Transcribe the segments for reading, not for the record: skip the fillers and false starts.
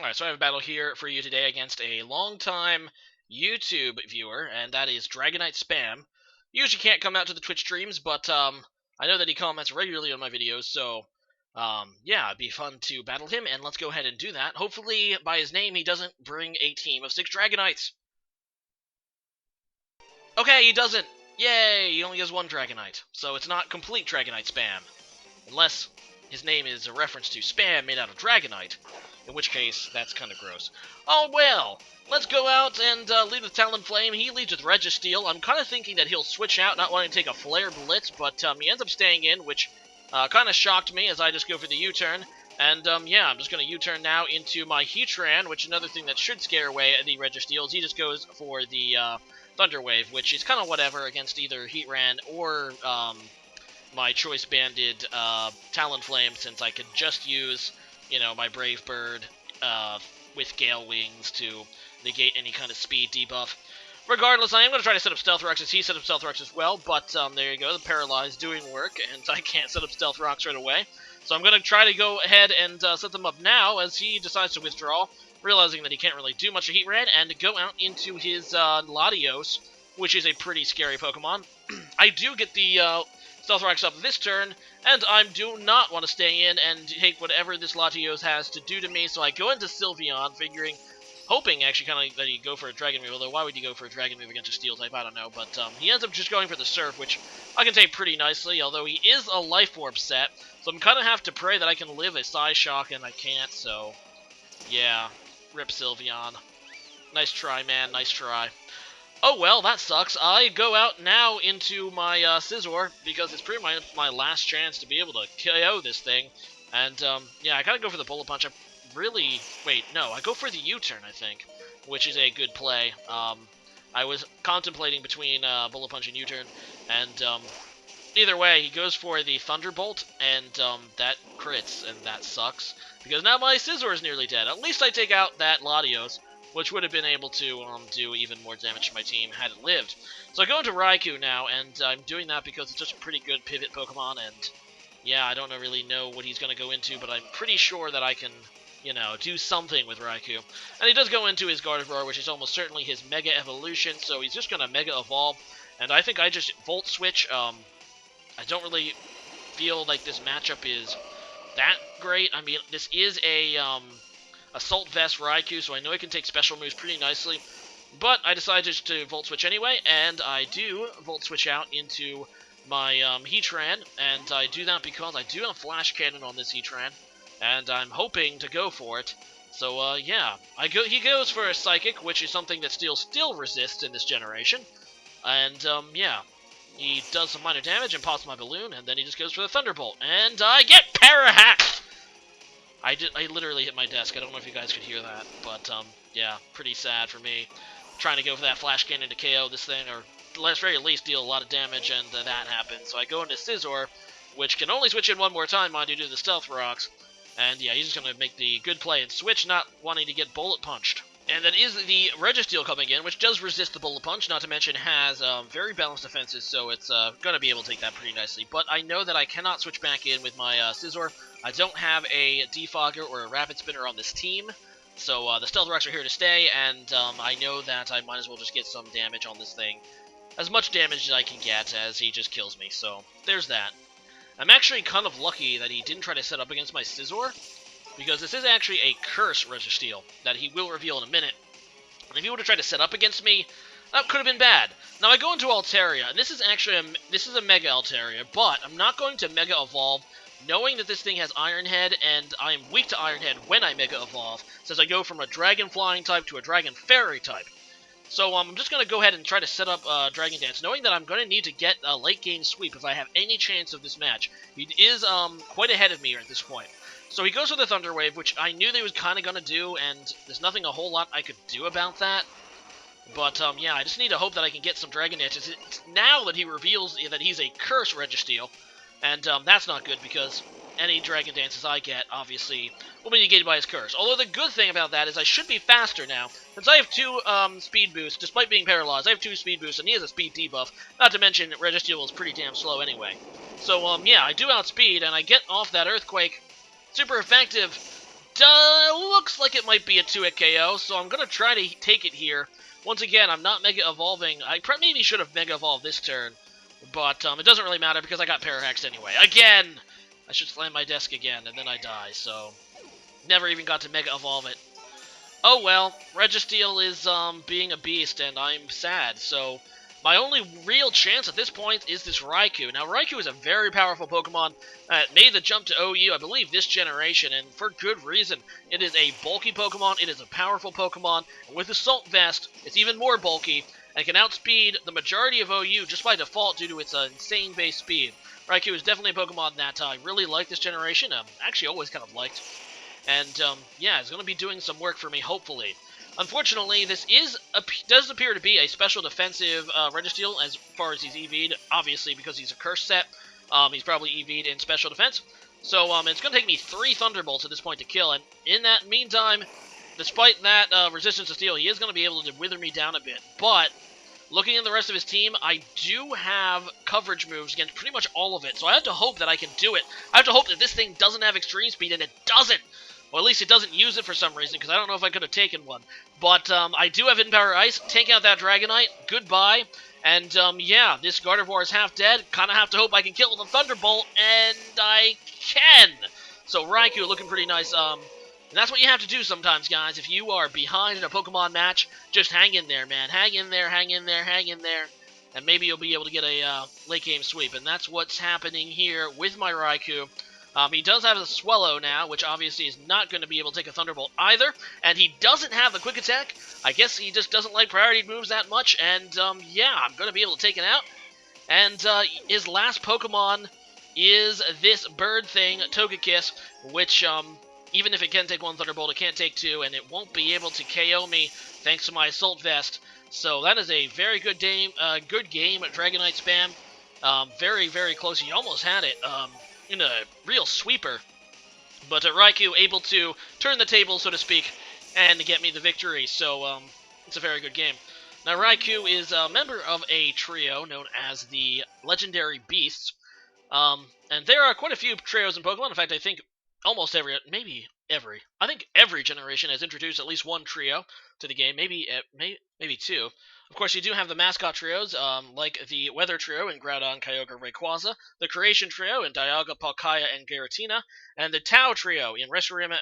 Alright, so I have a battle here for you today against a long-time YouTube viewer, and that is DragoniteSpam. Usually can't come out to the Twitch streams, but I know that he comments regularly on my videos, so yeah, it'd be fun to battle him, and let's go ahead and do that. Hopefully, by his name, he doesn't bring a team of 6 Dragonites. Okay, he doesn't! Yay! He only has 1 Dragonite, so it's not complete DragoniteSpam. Unless his name is a reference to spam made out of Dragonite. In which case, that's kind of gross. Oh well, let's go out and lead with Talonflame. He leads with Registeel. I'm kind of thinking that he'll switch out, not wanting to take a Flare Blitz, but he ends up staying in, which kind of shocked me as I just go for the U-turn. And yeah, I'm just going to U-turn now into my Heatran, which another thing that should scare away the Registeel is he just goes for the Thunder Wave, which is kind of whatever against either Heatran or my Choice Banded Talonflame, since I could just use, you know, my Brave Bird with Gale Wings to negate any kind of speed debuff. Regardless, I am going to try to set up Stealth Rocks as he set up Stealth Rocks as well, but there you go, the Paralyze doing work, and I can't set up Stealth Rocks right away. So I'm going to try to go ahead and set them up now as he decides to withdraw, realizing that he can't really do much of Heatran, and go out into his Latios, which is a pretty scary Pokemon. I do get the Stealth Rocks up this turn, and I do not want to stay in and take whatever this Latios has to do to me, so I go into Sylveon, hoping actually kind of that he'd go for a Dragon Move, although why would he go for a Dragon Move against a Steel type, I don't know, but he ends up just going for the Surf, which I can take pretty nicely, although he is a Life Orb set, so I'm kind of have to pray that I can live a Psyshock, and I can't, so yeah, rip Sylveon. Nice try, man, nice try. Oh well, that sucks. I go out now into my Scizor, because it's pretty much my last chance to be able to KO this thing. And, yeah, I gotta go for the Bullet Punch. I go for the U-turn, I think, which is a good play. I was contemplating between Bullet Punch and U-turn, and, either way, he goes for the Thunderbolt, and, that crits, and that sucks. Because now my Scizor is nearly dead. At least I take out that Latios, which would have been able to do even more damage to my team had it lived. So I go into Raikou now, and I'm doing that because it's just a pretty good pivot Pokemon, and yeah, I don't really know what he's going to go into, but I'm pretty sure that I can, you know, do something with Raikou. And he does go into his Gardevoir, which is almost certainly his Mega Evolution, so he's just going to Mega Evolve, and I think I just Volt Switch. I don't really feel like this matchup is that great. I mean, this is a Assault Vest Raikou, so I know I can take special moves pretty nicely. But I decided to Volt Switch anyway, and I do Volt Switch out into my Heatran, and I do that because I do have Flash Cannon on this Heatran, and I'm hoping to go for it. So, yeah, he goes for a Psychic, which is something that Steel still resists in this generation. And, yeah, he does some minor damage and pops my Balloon, and then he just goes for the Thunderbolt, and I get Parahacked! I literally hit my desk. I don't know if you guys could hear that, but, yeah, pretty sad for me. Trying to go for that Flash Cannon to KO this thing, or at the very least deal a lot of damage, and that happens. So I go into Scizor, which can only switch in one more time, mind you, due to the Stealth Rocks. And yeah, he's just going to make the good play and switch, not wanting to get Bullet Punched. And that is the Registeel coming in, which does resist the Bullet Punch, not to mention has very balanced defenses, so it's going to be able to take that pretty nicely. But I know that I cannot switch back in with my Scizor. I don't have a Defogger or a Rapid Spinner on this team, so the Stealth Rocks are here to stay, and I know that I might as well just get some damage on this thing. As much damage as I can get, as he just kills me, so there's that. I'm actually kind of lucky that he didn't try to set up against my Scizor, because this is actually a Curse Registeel that he will reveal in a minute. And if he would have tried to set up against me, that could have been bad. Now I go into Altaria, and this is actually a Mega Altaria, but I'm not going to Mega Evolve, knowing that this thing has Iron Head, and I am weak to Iron Head when I Mega Evolve, since I go from a Dragon Flying type to a Dragon Fairy type. So I'm just going to go ahead and try to set up Dragon Dance, knowing that I'm going to need to get a late game sweep if I have any chance of this match. He is quite ahead of me at this point. So he goes for the Thunder Wave, which I knew they was kind of going to do, and there's nothing a whole lot I could do about that. But, yeah, I just need to hope that I can get some Dragon Dances. It's now that he reveals that he's a Curse Registeel, and that's not good because any Dragon Dances I get, obviously, will be negated by his Curse. Although the good thing about that is I should be faster now, since I have 2 speed boosts. Despite being paralyzed, I have 2 speed boosts, and he has a speed debuff. Not to mention, Registeel is pretty damn slow anyway. So, yeah, I do outspeed, and I get off that Earthquake. Super effective. looks like it might be a 2-hit KO, so I'm going to try to take it here. Once again, I'm not Mega Evolving. I maybe should have Mega Evolved this turn, but it doesn't really matter because I got Parahexed anyway. Again! I should slam my desk again, and then I die, so never even got to Mega Evolve it. Oh well, Registeel is being a beast, and I'm sad, so my only real chance at this point is this Raikou. Now, Raikou is a very powerful Pokemon that made the jump to OU, I believe, this generation, and for good reason. It is a bulky Pokemon, it is a powerful Pokemon, and with Assault Vest, it's even more bulky, and can outspeed the majority of OU just by default due to its insane base speed. Raikou is definitely a Pokemon that I really like this generation, actually always kind of liked. And, yeah, it's going to be doing some work for me, hopefully. Unfortunately, this does appear to be a special defensive Registeel as far as he's EV'd, obviously because he's a curse set. He's probably EV'd in special defense. So, it's going to take me 3 Thunderbolts at this point to kill, and in that meantime, despite that resistance to steel, he is going to be able to wither me down a bit. But, looking at the rest of his team, I do have coverage moves against pretty much all of it, so I have to hope that I can do it. I have to hope that this thing doesn't have extreme speed, and it doesn't! Well, at least it doesn't use it for some reason, because I don't know if I could have taken one. But I do have Hidden Power Ice, take out that Dragonite, goodbye. And, yeah, this Gardevoir is half dead. Kind of have to hope I can kill it with a Thunderbolt, and I can! So Raikou looking pretty nice. And that's what you have to do sometimes, guys. If you are behind in a Pokemon match, just hang in there, man. Hang in there, hang in there, hang in there. And maybe you'll be able to get a late game sweep. And that's what's happening here with my Raikou. He does have a Swallow now, which obviously is not going to be able to take a Thunderbolt either, and he doesn't have the Quick Attack. I guess he just doesn't like priority moves that much, and yeah, I'm going to be able to take it out. And his last Pokemon is this bird thing, Togekiss, which, even if it can take 1 Thunderbolt, it can't take 2, and it won't be able to KO me thanks to my Assault Vest. So that is a very good game at DragoniteSpam. Very, very close. He almost had it. In a real sweeper, but Raikou able to turn the table, so to speak, and get me the victory, so it's a very good game. Now, Raikou is a member of a trio known as the Legendary Beasts, and there are quite a few trios in Pokemon. In fact, I think almost I think every generation has introduced at least one trio to the game, maybe 2. Of course, you do have the mascot trios, like the Weather Trio in Groudon, Kyogre, Rayquaza, the Creation Trio in Dialga, Palkia, and Giratina, and the Tau Trio in Reshiram,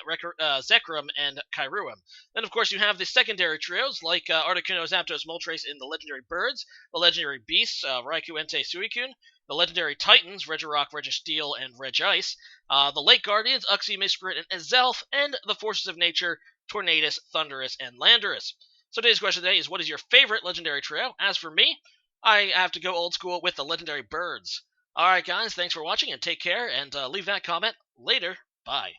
Zekrom, and Kyruem. Then, of course, you have the secondary trios, like Articuno, Zapdos, Moltres in the Legendary Birds, the Legendary Beasts, Raikou, Entei, Suicune, the Legendary Titans, Regirock, Registeel, and Regice, the Lake Guardians, Uxie, Miscreant, and Azelf, and the Forces of Nature, Tornadus, Thundurus, and Landorus. So today's question today is, what is your favorite Legendary Trio? As for me, I have to go old school with the Legendary Birds. Alright guys, thanks for watching, and take care, and leave that comment later. Bye.